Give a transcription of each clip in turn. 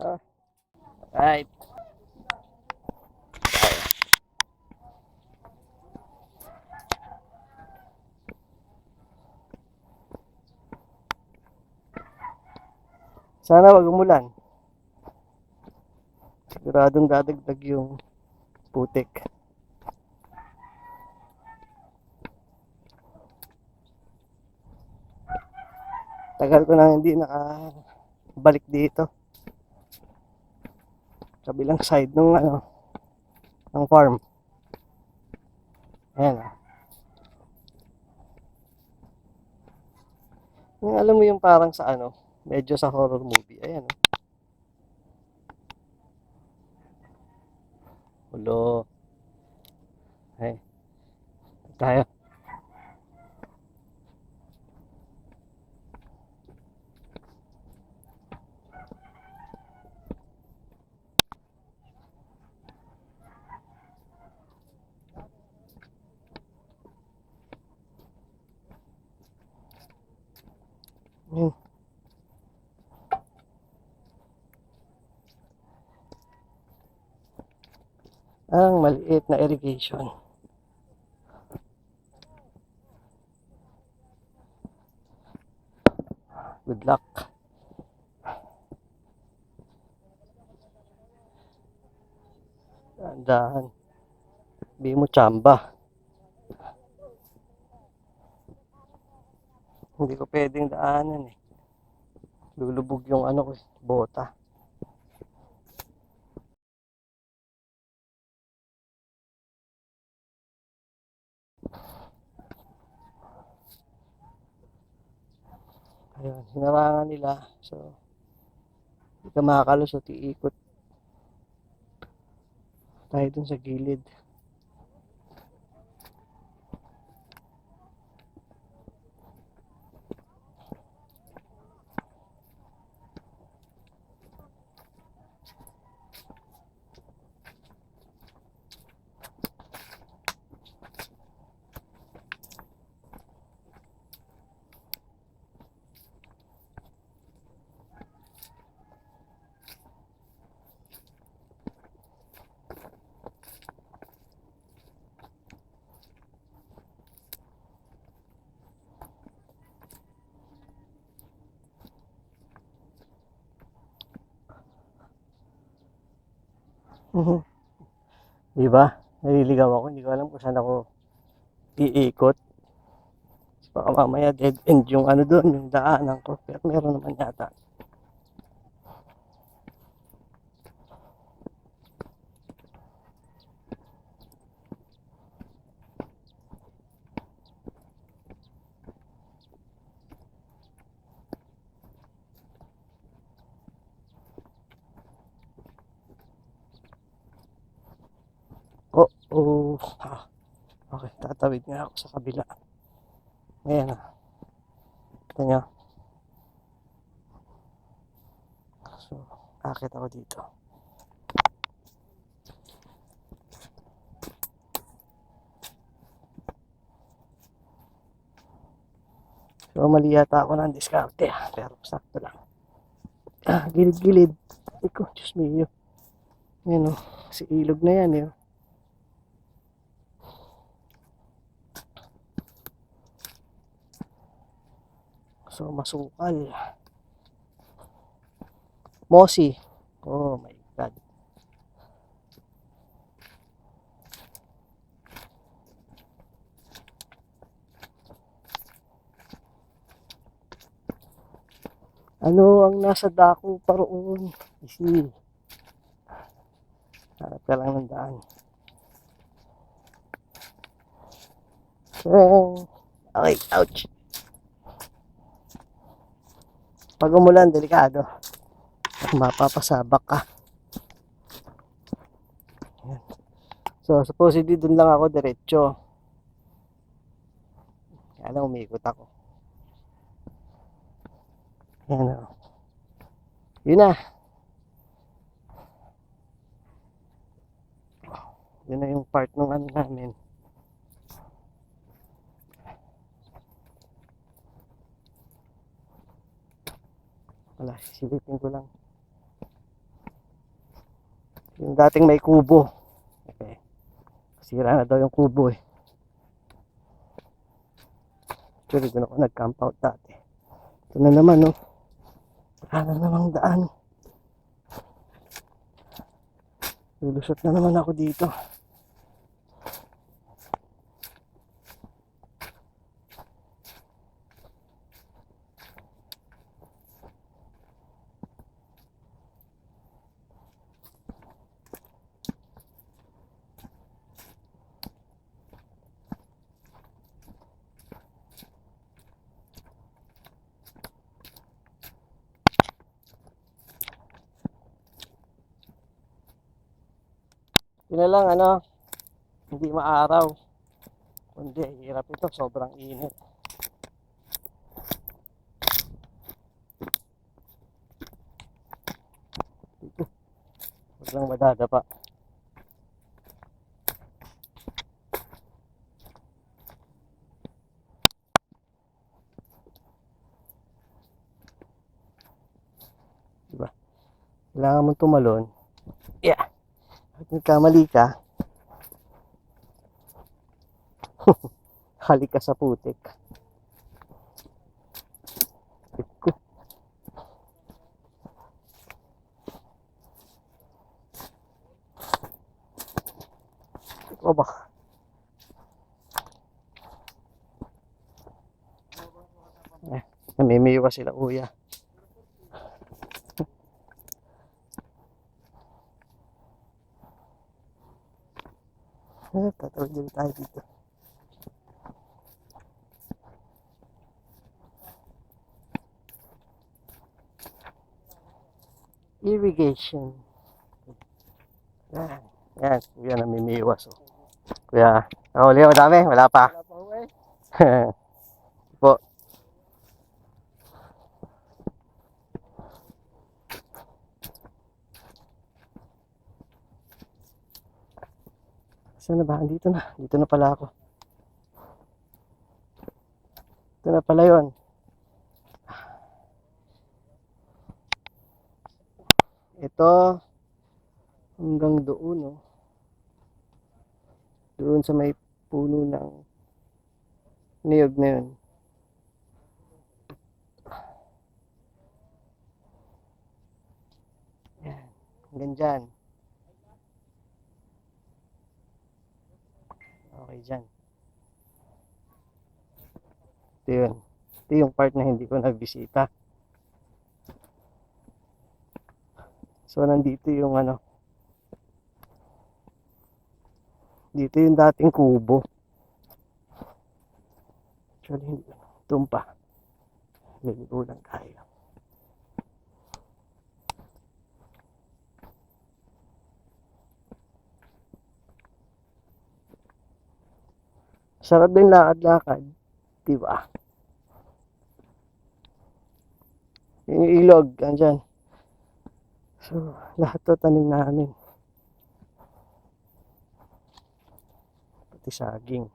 Ah, right. Sana wag umulan. Siguradong dadagdag yung putik. Tagal ko na hindi nakabalik dito. Kabilang side ng ng farm. Ayan ah. Yung alam mo yung parang sa medyo sa horror movie. Ayan oh. Ulo. Ay, tayo. Yun. Ang maliit na irrigation. Good luck. Dahan. Di mo tsamba. Hindi ko pwedeng daanan eh. Lulubog yung ko, bota. Ayun, hinarangan nila. So, hindi ka makakalusot, iikot tayo dun sa gilid. Di ba? Naliligaw ako. Hindi ko alam kung saan ako iikot. Baka mamaya dead end yung doon, yung daanan ko. Pero meron naman yata. Oh. Okay, tatawid nga ako sa kabila. Ayan ah. Ito nyo. So, akit ako dito. So, mali yata ako ng diskarte. Pero sakto lang. Gilid-gilid. Iko, Diyos mio. Ayan o. Si ilog na yan eh. So, masukal. Mossy. Oh my God. Ano ang nasa dako pa roon? Isi. Harap ka lang ng daan. Oh. Okay, ouch. Pag umulan, delikado. Mapapasabak ka. So, supposedly dun lang ako diretso. Kaya lang umikot ako. Yan o. Yun na. Yun na yung part ng namin. Wala, silipin ko lang. Yung dating may kubo. Okay. Sira na daw yung kubo eh. Actually, doon ako nag-camp out dati. Ito na naman, no? Wala na namang daan. Lulusot na naman ako dito. Yun na lang, ano, hindi maaraw. Kundi, hirap ito, sobrang init. Ito, huwag lang madadapa. Diba? Kailangan mong tumalon. Yeah. At nagkamali ka, halik ka sa putik. Iko. O ba? Namimiwa sila kuya. Tatawid din tayo dito. Irrigation. Yan. Yan. Kuya namimiwas. Oh. Kuya. Nakahuli ako dami. Wala pa. Po. Saan na ba? Dito na. Dito na pala ako. Dito na pala yun. Ito. Hanggang doon, no? Doon sa may puno ng niyog na yun. Yan. Hanggang dyan. Okay, dyan. Ito yun. Ito yung part na hindi ko nagbisita. So, nandito yung ano. Dito yung dating kubo. Actually, hindi. Doon pa. Liligo lang tayo. Sarap din lakad-lakad. Diba? Yung ilog, andyan. So, lahat to tanim namin. Pati saging.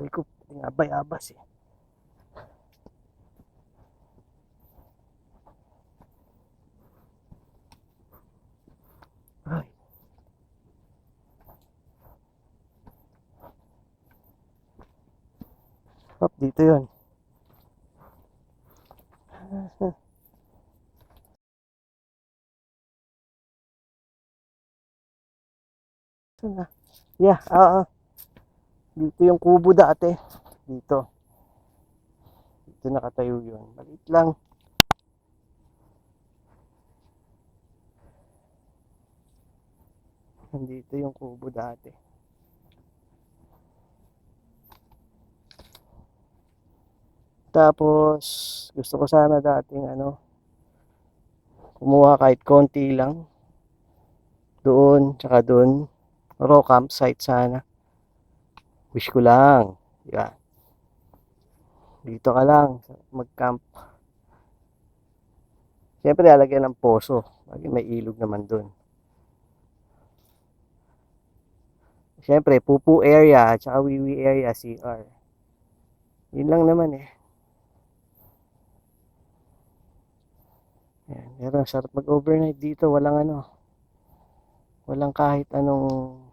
Ay ko, abay-abas eh. Ay. Hop, dito yun. Ito na. Yeah, dito yung kubo dati. Dito. Dito nakatayo yun. Maliit lang. Dito yung kubo dati. Tapos, gusto ko sana dating ano, kumuha kahit konti lang. Doon, tsaka doon. Raw campsite sana. Wish ko lang. Diba? Dito ka lang, mag-camp. Siyempre, lalagyan ng poso. Lagi may ilog naman doon. Siyempre, pupu area at saka wiwi area, CR. Yun lang naman eh. Ayan, pero ang sarap mag-overnight dito. Walang kahit anong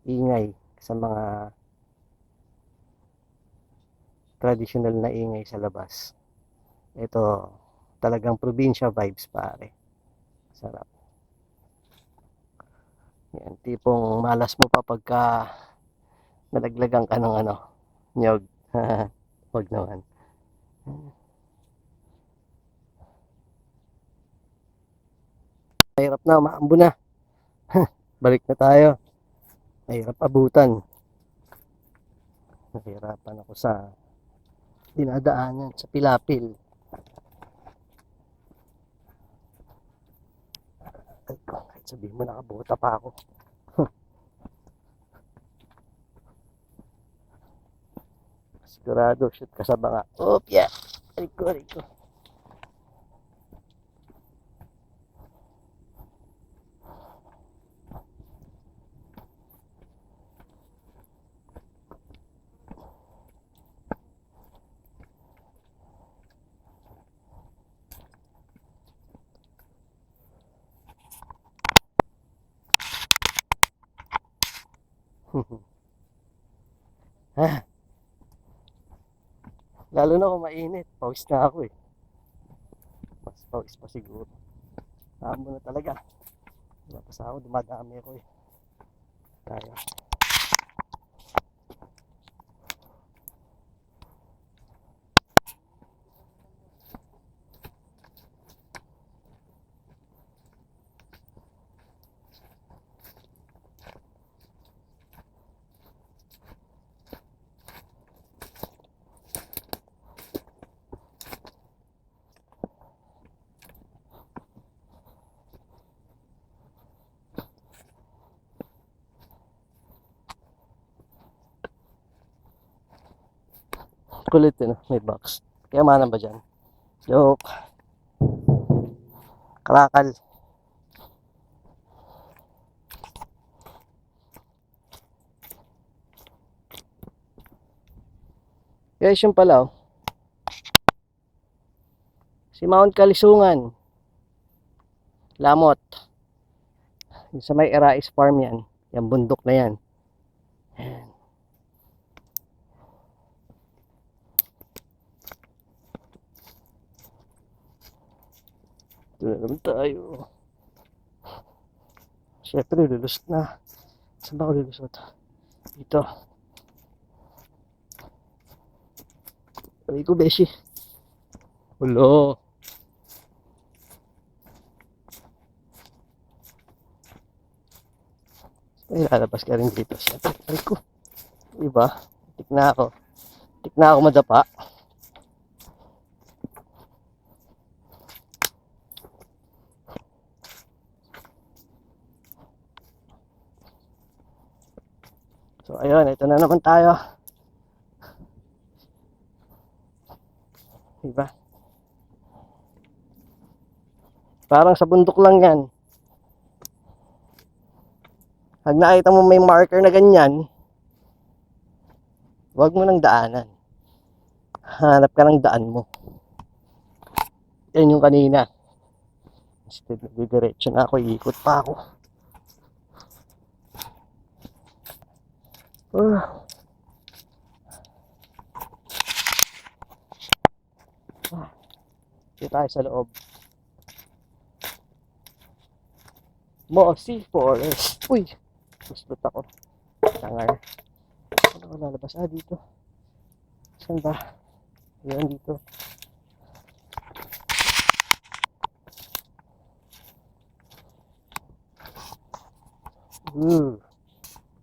ingay sa mga traditional na ingay sa labas. Ito, talagang probinsya vibes pare. Sarap. Yan, tipong malas mo pa pagka nalaglagan ka ng nyog. Wag naman. Mahirap na, maambo na. Balik na tayo. Mahirap abutan. Nahirapan ako sa dinadaanan sa pilapil. Ay, kahit sabihin mo nakabota pa ako. Sigurado, shoot ka sa banga. Opya! Aray ko. Ah, lalo na kung mainit. Pawis na ako eh. Mas pawis pa siguro. Maambo na talaga. Tapos ako, dumadami ako eh. Kaya. Kulit eh, no? May box. Kaya mana ba dyan? Joke. Kalakal. Guys, yung pala oh. Si Mount Kalisungan. Lamot. Yung sa may Erais Farm yan. Yung bundok na yan. Ayan. Ito na naman tayo. Siyempre, lulusot na. Saan ba ako lulusot? Dito. Aray ko, beshi. Ulo. Ay, lalabas ka rin dito. Siyempre, aray ko. Diba? Tik na ako. Tik na ako madapa. So, ayun. Ito na naman tayo. Diba? Parang sa bundok lang yan. Pag nakita mo may marker na ganyan, huwag mo nang daanan. Hanap ka ng daan mo. Yan yung kanina. Instead, diretso na ako, iikot pa ako. Dito tayo sa loob. Mossy Forest. Uy! Gusto ako. Tangar. Ano ko lalabas? Dito. Saan ba? Ayan, dito.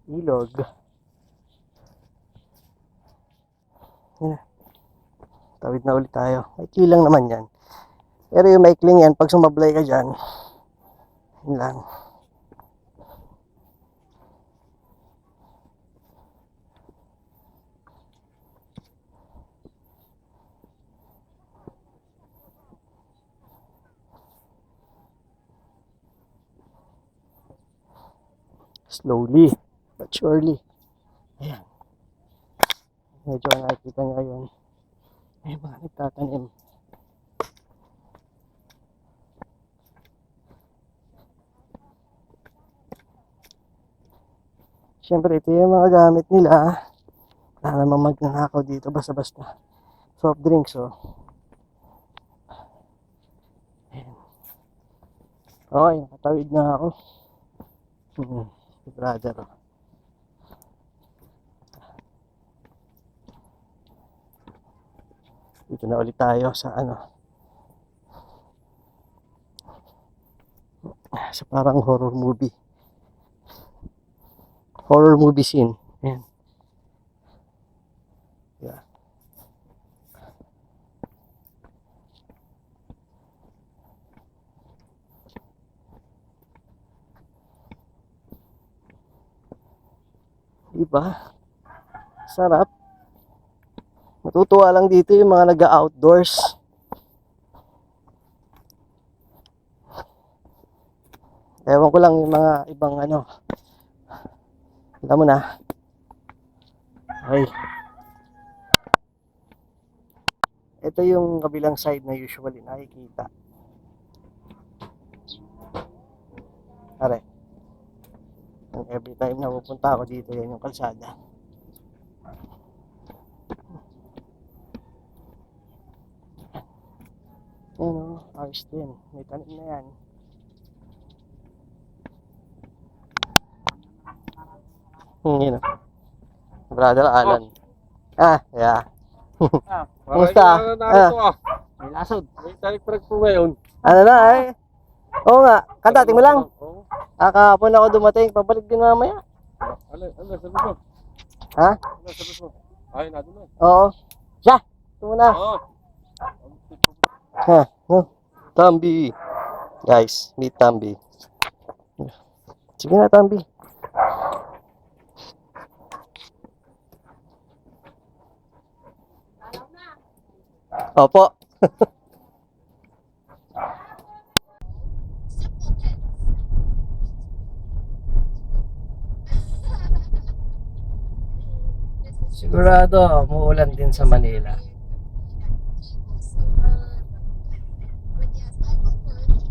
Ilog. Yan. Tawid na ulit tayo. Maikli lang naman yan. Pero yung maikling yan, pag sumablay ka dyan, yun lang. Slowly, but surely. Ayan. Medyo nakikita nyo ngayon. May mga nagtatanim. Siyempre, ito yung mga gamit nila. Wala namang magnanakaw dito basta-basta. Soft drinks, oh. Ayan. Okay, nakatawid na ako. Si brother, oh. Dito na ulit tayo sa sa parang horror movie. Horror movie scene. Ayan. Yeah. Diba? Sarap. Matutuwa lang dito yung mga nag-outdoors. Ewan ko lang yung mga ibang alam mo na. Okay. Ito yung kabilang side na usually nakikita. Are. Every time na pupunta ako dito, yan yung kalsada. Ayan o, ayos din. May tanim na yan. Yun o. Brother Alan. Yeah. Kumusta? May lasod. May tarik-tarik po ngayon. Ano na ay? Oo nga, kantating mo lang. Kahapon ako dumating, pabalik din mamaya. Ano, sabi mo? Ha? Ano, sabi mo? Ay, nado na. Oo. Siya, ito muna. Oo. Tambi. Guys, meet Tambi. Sige na, Tambi. Opo. Sigurado, muulan din sa Manila.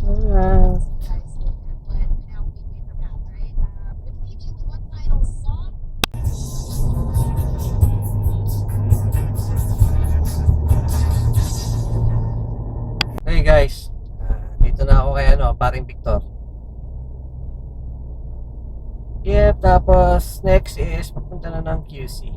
Alright. Hey guys, dito na ako kay paring Victor. Yep, tapos next is papunta na ng QC.